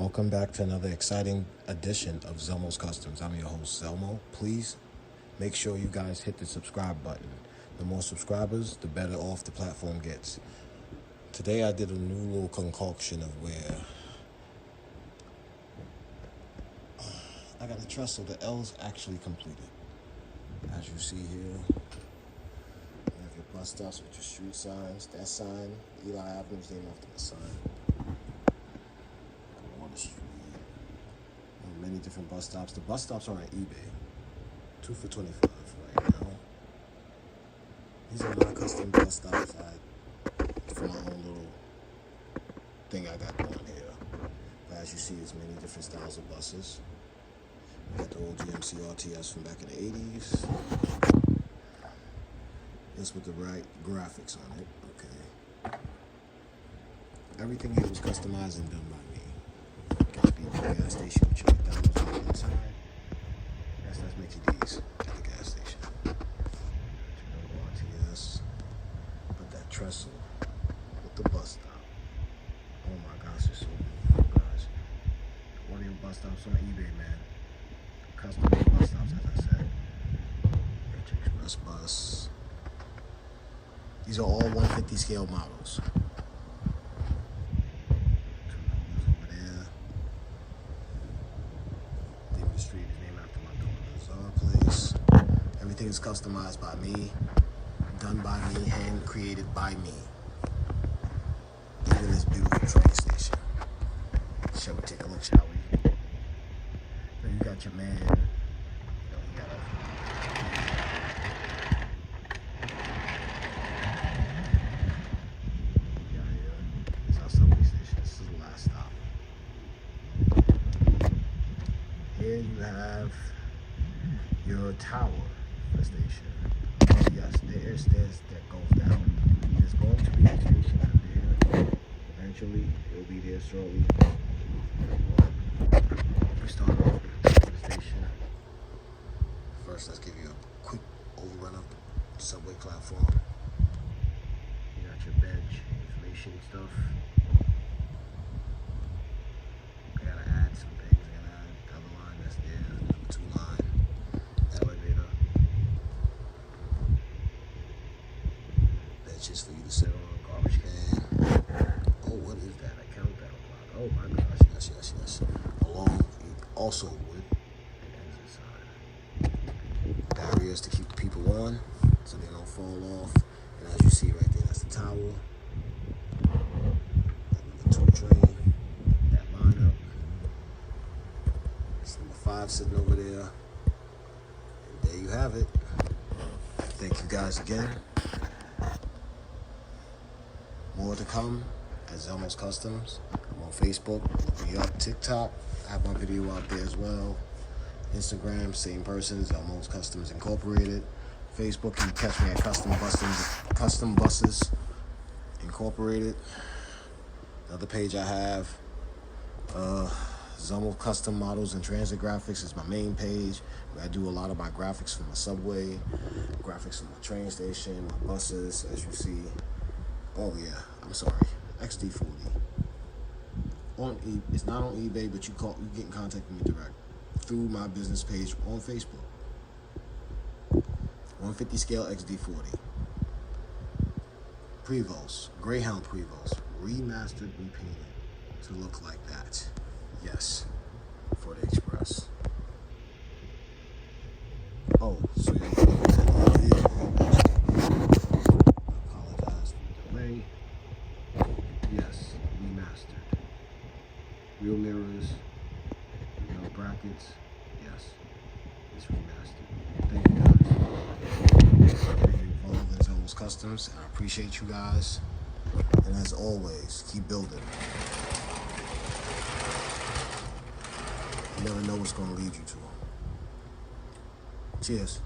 Welcome back to another exciting edition of Zelmo's Customs. I'm your host, Zelmo. Please make sure you guys hit the subscribe button. The more subscribers, the better off the platform gets. Today I did a new little concoction of where I got a trestle. The L's actually completed. As you see here, you have your bus stops with your street signs. That sign, Eli Avenue's named after the sign. Water Street. Many different bus stops. The bus stops are on eBay. 2 for $25 right now. These are my custom bus stops for my own little thing I got going here. But as you see, there's many different styles of buses. We got the old GMC RTS from back in the 80s. This with the right graphics on it. Okay. Everything here was customized and done by me. Got to be at the gas station with your McDonald's on the inside. That's Mickey D's at the gas station. RTS. But that trestle with the bus stop. Oh my gosh, it's so beautiful, guys. One of your bus stops on eBay, man. Custom made bus stops, as I said. Rich Express bus. These are all 150 scale models. Street is named after my daughter's place. Everything is customized by me, done by me, hand created by me. Even this beautiful train station. Shall we take a look, shall we? Then you got your man. This is our subway station. This is the last stop. Here you have your tower for the station. Oh yes, there is stairs that goes down. There's going to be a station out there. Eventually, it will be there shortly. We start off with the station. First, let's give you a quick overrun of the subway platform. You got your bench, information stuff. I gotta add some things. There, 2 line, elevator, benches for you to sit on, garbage can. Oh, what is that? I count that a lot. Oh my gosh, yes. Along, also wood and exit sign. Barriers to keep the people on, so they don't fall off. And as you see right there, that's the tower. The 2 train, that lineup. Number 5 sitting over there. And there you have it. Thank you guys again. More to come at Zelmo's Customs. I'm on Facebook. Look me up. TikTok. I have my video out there as well. Instagram, same person, Zelmo's Customs Incorporated. Facebook, you can catch me at Custom Buses Incorporated. The other page I have, Zelmo Custom Models and Transit Graphics is my main page, where I do a lot of my graphics for my subway, graphics for my train station, my buses, as you see. Oh yeah, I'm sorry, XD40. It's not on eBay, but you get in contact with me direct through my business page on Facebook. 150 scale XD40. Prevost, Greyhound Prevost, remastered, repainted to look like that. Yes, for the Express. Oh, so you're looking at the vehicle. I apologize for the delay. Yes, remastered. Real mirrors, brackets. Yes, it's remastered. Thank you guys. Getting involved in Zelmo's Customs, and I appreciate you guys. And as always, keep building. You never know what's going to lead you to. Cheers.